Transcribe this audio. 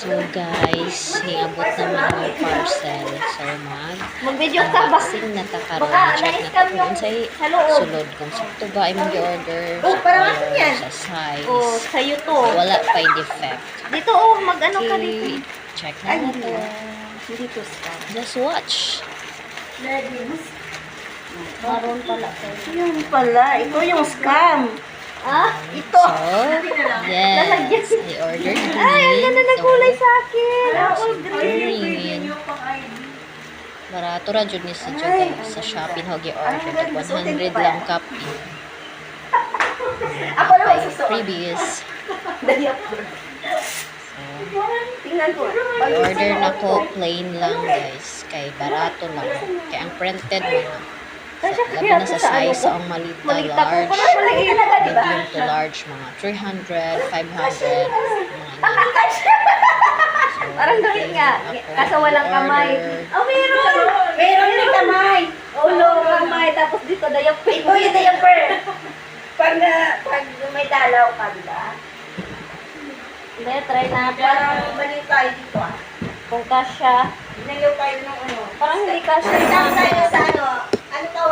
So guys, hiabot naman ang parcel. So Mag-video ka ba? unboxing na ta karon. Baka Check na na-scam ta yung kung say sa loob. sulod kung sakto ba imong gi-order Oh, sa parang color, akin yan. sa size. Oh, sa'yo to. Wala pa defect. Dito, oh, mag-ano ka Okay, dito. check na natin. Dito, scam. Just watch. Maroon pala kayo. Yun pala, ito yung scam. Ah, ito. So, yes, Lalagyan. I ordered green. Ay, ang ganda ng kulay sa akin. So, All si green. green. Barato ra jud ni sa Joga sa Shopee ho gi-order tag 100 lang copy. Ako naman May susuot. freebies. Dali ako. Tingnan ko. I-order na ko plain lang guys. Kay barato lang. Kay ang printed mo. Labi na sa size sa ang malita, Malita ko. large. Parang maliit talaga, di ba? Medium to large, mga 300, 500, mga ganyan. Parang damit nga. Kaso walang kamay. Oh, meron. Meron yung kamay. Ulo, kamay. Tapos dito, dayapin. Ito yung diaper. Pag may dalaw ka, di ba? Hindi, try natin. Parang mali tayo dito ah. Kung kasya. Binayaw tayo ng ano. Parang hindi kasya. Tama tayo sa ano. Ano tawag?